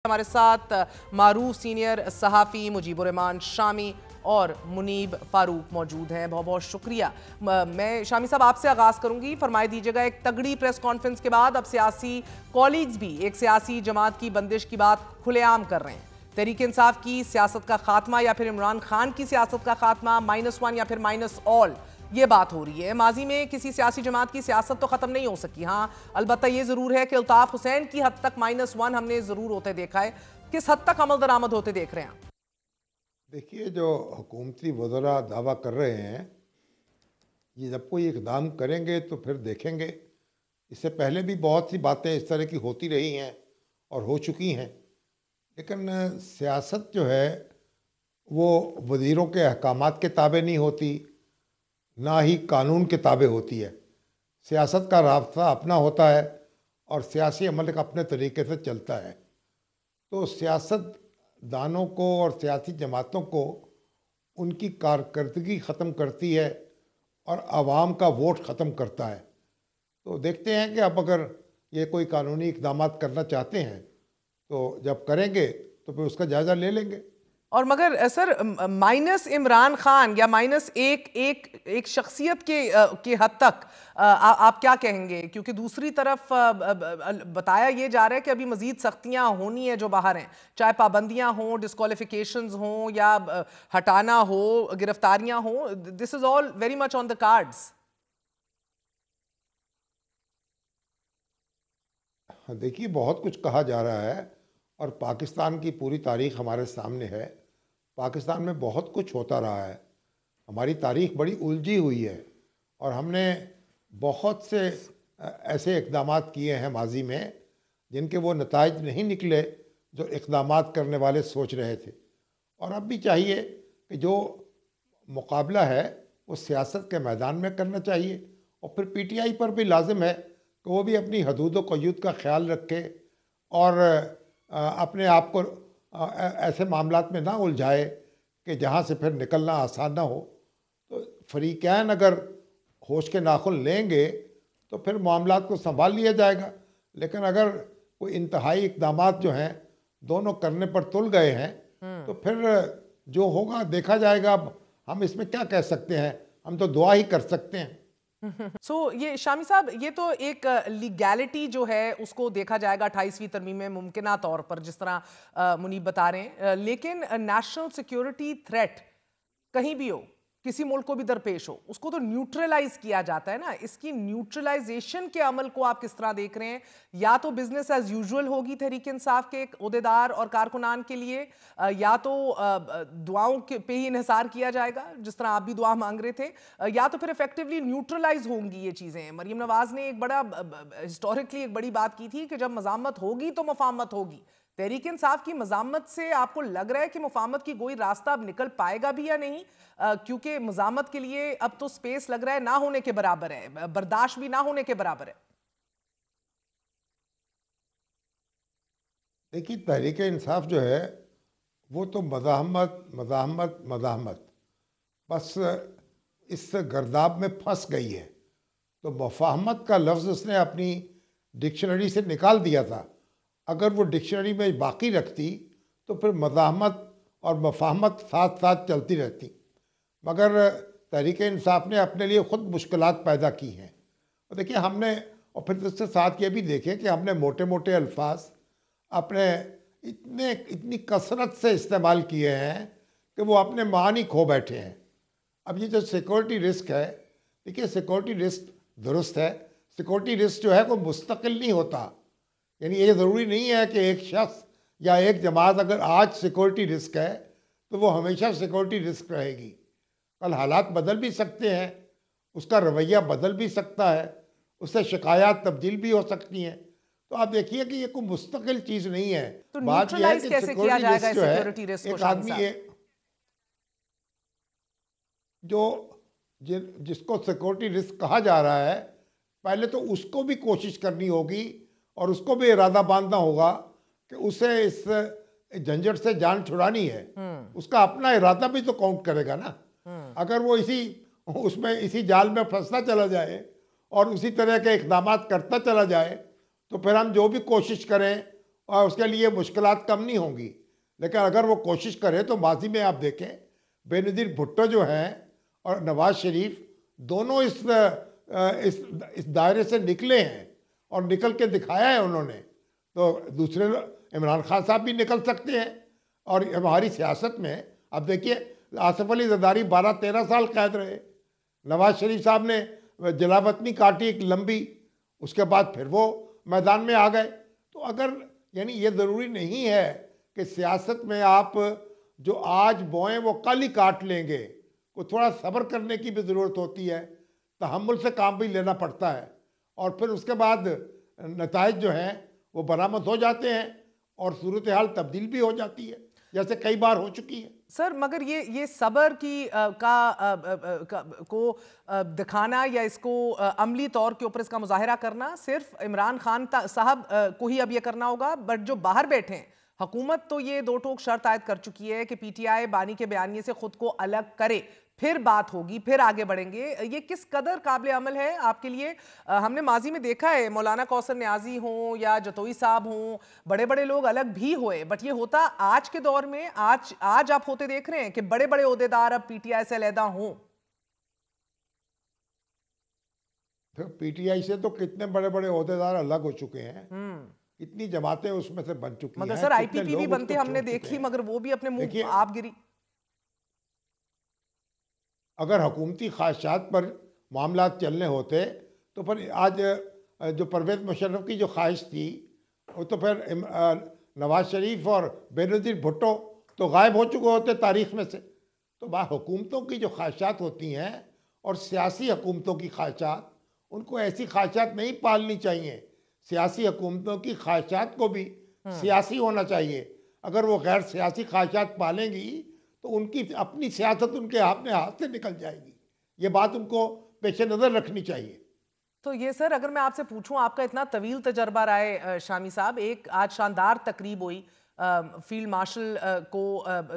हमारे साथ मारूफ सीनियर सहाफ़ी मुजीबुर रहमान शामी और मुनीब फारूक मौजूद हैं। बहुत बहुत शुक्रिया। मैं शामी साहब आपसे आगाज़ करूंगी। फरमाई दीजिएगा, एक तगड़ी प्रेस कॉन्फ्रेंस के बाद अब सियासी कॉलीग्स भी एक सियासी जमात की बंदिश की बात खुलेआम कर रहे हैं। तहरीक इंसाफ की सियासत का खात्मा या फिर इमरान खान की सियासत का खात्मा, -1 या फिर -ऑल, ये बात हो रही है। माजी में किसी सियासी जमात की सियासत तो खत्म नहीं हो सकी। हाँ, अलबत्ता ये जरूर है कि अल्ताफ हुसैन की हद तक -1 हमने जरूर होते देखा है। किस हद तक अमल दरामद होते देख रहे हैं? देखिए, जो हुकूमती वज़रा दावा कर रहे हैं, ये जब कोई इकदाम करेंगे तो फिर देखेंगे। इससे पहले भी बहुत सी बातें इस तरह की होती रही हैं और हो चुकी हैं। लेकिन सियासत जो है वो वज़ीरों के अहकामात के ताबे नहीं होती, ना ही कानून के ताबे होती है। सियासत का रास्ता अपना होता है और सियासी अमल का अपने तरीके से चलता है। तो सियासतदानों को और सियासी जमातों को उनकी कारकर्दगी ख़त्म करती है और आवाम का वोट ख़त्म करता है। तो देखते हैं कि अब अगर ये कोई कानूनी इक़दाम करना चाहते हैं तो जब करेंगे तो फिर उसका जायज़ा ले लेंगे। और मगर सर, माइनस इमरान खान या माइनस एक शख्सियत के हद तक आप क्या कहेंगे? क्योंकि दूसरी तरफ बताया ये जा रहा है कि अभी मजीद सख्तियां होनी है जो बाहर हैं, चाहे पाबंदियां हों, डिस्क्वालिफिकेशंस हों या हटाना हो, गिरफ्तारियां हों। This is all very much on the cards. देखिए, बहुत कुछ कहा जा रहा है और पाकिस्तान की पूरी तारीख हमारे सामने है। पाकिस्तान में बहुत कुछ होता रहा है। हमारी तारीख बड़ी उलझी हुई है और हमने बहुत से ऐसे इक़दामात किए हैं माजी में जिनके वो नताइज नहीं निकले जो इक़दामात करने वाले सोच रहे थे। और अब भी चाहिए कि जो मुकाबला है वो सियासत के मैदान में करना चाहिए और फिर पीटीआई पर भी लाजिम है कि वो भी अपनी हदूद व क़यूद का ख्याल रखे और अपने आप को ऐसे मामलात में ना उलझाए कि जहाँ से फिर निकलना आसान ना हो। तो फ़रीक़ैन अगर होश के नाखुन लेंगे तो फिर मामलात को संभाल लिया जाएगा। लेकिन अगर कोई इंतहाई इक़दामात जो हैं दोनों करने पर तुल गए हैं तो फिर जो होगा देखा जाएगा। अब हम इसमें क्या कह सकते हैं, हम तो दुआ ही कर सकते हैं। ये शामी साहब, ये तो एक लीगैलिटी जो है उसको देखा जाएगा 28वीं तरमीम में मुमकिना तौर पर, जिस तरह मुनीब बता रहे हैं। लेकिन नेशनल सिक्योरिटी थ्रेट कहीं भी हो, किसी मुल्क को भी दरपेश हो, उसको तो न्यूट्रलाइज किया जाता है ना। इसकी न्यूट्रलाइजेशन के अमल को आप किस तरह देख रहे हैं? या तो बिजनेस एज यूजुअल होगी तहरीक इंसाफ के ओहदेदार और कारकुनान के लिए, या तो दुआओं के पे ही इन्हिसार किया जाएगा जिस तरह आप भी दुआ मांग रहे थे, या तो फिर इफेक्टिवली न्यूट्रलाइज होंगी ये चीजें। मरियम नवाज ने एक बड़ा हिस्टोरिकली एक बड़ी बात की थी कि जब मजामत होगी तो मफामत होगी। तहरीक इंसाफ की मजामत से आपको लग रहा है कि मुफामत की कोई रास्ता अब निकल पाएगा भी या नहीं? क्योंकि मजामत के लिए अब तो स्पेस लग रहा है ना होने के बराबर है, बर्दाश्त भी ना होने के बराबर है। देखिए, तहरीक इंसाफ जो है वो तो मज़ाहमत मज़ाहमत मज़ाहमत बस इस गर्दाब में फंस गई है। तो मफाहमत का लफ्ज़ उसने अपनी डिक्शनरी से निकाल दिया था। अगर वो डिक्शनरी में बाकी रखती तो फिर मज़ाहमत और मफाहमत साथ साथ चलती रहती। मगर तहरीक इंसाफ ने अपने लिए ख़ुद मुश्किलात पैदा की हैं। और देखिए, हमने और फिर उसके साथ ये भी देखें कि हमने मोटे मोटे अल्फाज अपने इतनी कसरत से इस्तेमाल किए हैं कि वो अपने मानी खो बैठे हैं। अब ये जो सिक्योरिटी रिस्क है, देखिए सिक्योरिटी रिस्क दुरुस्त है। सिक्योरिटी रिस्क जो है वो मुस्तकिल नहीं होता। यानी ये ज़रूरी नहीं है कि एक शख्स या एक जमात अगर आज सिक्योरिटी रिस्क है तो वो हमेशा सिक्योरिटी रिस्क रहेगी। कल हालात बदल भी सकते हैं, उसका रवैया बदल भी सकता है, उससे शिकायत तब्दील भी हो सकती हैं। तो आप देखिए कि ये कोई मुस्तकिल चीज़ नहीं है। तो बात यह है न्यूट्रलाइज कि कैसे किया सिक्योरिटी जाएगा रिस्क जो है, सिक्योरिटी रिस्क को एक शामी आदमी साहब? ये जो जिसको सिक्योरिटी रिस्क कहा जा रहा है, पहले तो उसको भी कोशिश करनी होगी और उसको भी इरादा बांधना होगा कि उसे इस झंझट से जान छुड़ानी है। उसका अपना इरादा भी तो काउंट करेगा ना। अगर वो इसी जाल में फंसता चला जाए और उसी तरह के इक़दाम करता चला जाए तो फिर हम जो भी कोशिश करें और उसके लिए मुश्किलात कम नहीं होंगी। लेकिन अगर वो कोशिश करे तो माजी में आप देखें बेनज़ीर भुट्टो जो हैं और नवाज शरीफ दोनों इस दायरे से निकले हैं और निकल के दिखाया है उन्होंने। तो दूसरे इमरान खान साहब भी निकल सकते हैं। और हमारी सियासत में अब देखिए आसिफ अली जरदारी 12-13 साल कैद रहे, नवाज शरीफ साहब ने जलावतनी काटी एक लंबी, उसके बाद फिर वो मैदान में आ गए। तो अगर यानी ये ज़रूरी नहीं है कि सियासत में आप जो आज बोएं वो कल ही काट लेंगे, को थोड़ा सब्र करने की भी ज़रूरत होती है, तहम्मुल से काम भी लेना पड़ता है और फिर उसके बाद नताइज जो हैं वो बरामद हो जाते हैं और सूरत हाल तब्दील भी हो जाती है, जैसे कई बार हो चुकी है। सर मगर ये सबर की को दिखाना या इसको अमली तौर के ऊपर इसका मुजाहिरा करना सिर्फ इमरान खान साहब को ही अब ये करना होगा, बट जो बाहर बैठे हैं हुकूमत तो ये दो टोक शर्त आयद कर चुकी है कि पीटीआई बानी के बयानिए से खुद को अलग करे, फिर बात होगी, फिर आगे बढ़ेंगे। ये किस कदर काबिल अमल है आपके लिए? हमने माजी में देखा है मौलाना कौसर न्याजी हों या जतोई साहब हों, बड़े बड़े लोग अलग भी हुए, बट ये होता आज के दौर में, आज आप होते देख रहे हैं कि बड़े बड़े ओहदेदार अब पीटीआई से अलहदा हों। तो पीटीआई से तो कितने बड़े बड़े ओहदेदार अलग हो चुके हैं, इतनी जमातें उसमें से बन चुकी हैं। मगर सर आईपीपी भी बनते हमने देखी, मगर वो भी अपने मुंह आप गिरी। अगर हुकूमती ख्वाहिशात पर मामला चलने होते तो फिर आज जो परवेज़ मुशर्रफ की जो ख्वाहिश थी वो तो फिर नवाज शरीफ और बेनज़ीर भुट्टो तो गायब हो चुके होते तारीख़ में से। तो हुकूमतों की जो ख्वाहिशात होती हैं और सियासी हुकूमतों की ख्वाहिशात, उनको ऐसी ख्वाहिशात नहीं पालनी चाहिए। सियासी हुकूमतों की ख्वाहिशात को भी सियासी होना चाहिए। अगर वो गैर सियासी ख्वाहिशात पालेंगी तो उनकी अपनी सियासत उनके अपने हाथ से निकल जाएगी। ये बात उनको पेश नज़र रखनी चाहिए। तो ये सर अगर मैं आपसे पूछूं, आपका इतना तवील तजर्बा रहा है शामी साहब, एक आज शानदार तकरीब हुई फील्ड मार्शल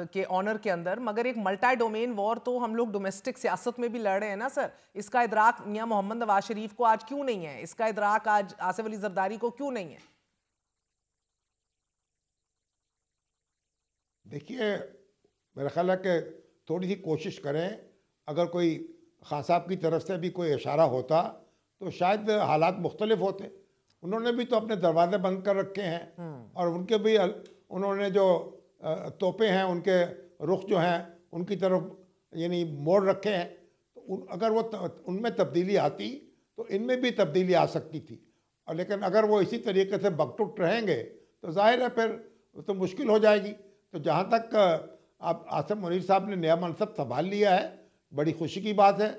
के ऑनर के अंदर, मगर एक मल्टी डोमेन वॉर तो हम लोग डोमेस्टिक सियासत में भी लड़ रहे हैं ना सर। इसका इदराक मियां मोहम्मद नवाज शरीफ को आज क्यों नहीं है? इसका इदराक आज आसिफ अली जरदारी को क्यों नहीं है? देखिए मेरा ख्याल है कि थोड़ी सी कोशिश करें, अगर कोई खान साहब की तरफ से भी कोई इशारा होता तो शायद हालात मुख्तलिफ होते। उन्होंने भी तो अपने दरवाजे बंद कर रखे हैं और उनके भी उन्होंने जो तोपे हैं उनके रुख जो हैं उनकी तरफ यानी मोड़ रखे हैं। तो अगर वो उनमें तब्दीली आती तो इनमें भी तब्दीली आ सकती थी। और लेकिन अगर वो इसी तरीके से बकटुक रहेंगे तो जाहिर है फिर तो मुश्किल हो जाएगी। तो जहाँ तक आप आसिफ मुनीर साहब ने नया मनसब संभाल लिया है, बड़ी खुशी की बात है।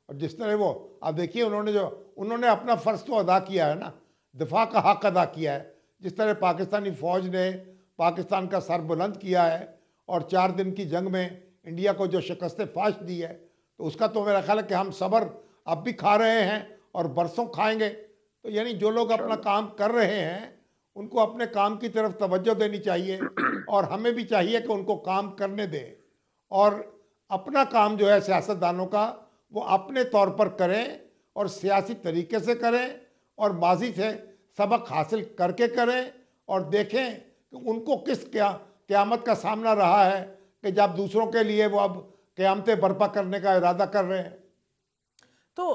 और जिस तरह वो आप देखिए उन्होंने अपना फ़र्ज़ तो अदा किया है ना, दिफा का हक़ अदा किया है। जिस तरह पाकिस्तानी फ़ौज ने पाकिस्तान का सर बुलंद किया है और 4 दिन की जंग में इंडिया को जो शिकस्त फाश दी है, तो उसका तो मेरा ख्याल है कि हम सब्र अब भी खा रहे हैं और बरसों खाएंगे। तो यानी जो लोग अपना काम कर रहे हैं उनको अपने काम की तरफ तवज्जो देनी चाहिए और हमें भी चाहिए कि उनको काम करने दें और अपना काम जो है सियासतदानों का वो अपने तौर पर करें और सियासी तरीके से करें और माजी से सबक हासिल करके करें और देखें कि उनको किस क़यामत का सामना रहा है कि जब दूसरों के लिए वो अब क़यामतें बर्पा करने का इरादा कर रहे हैं। तो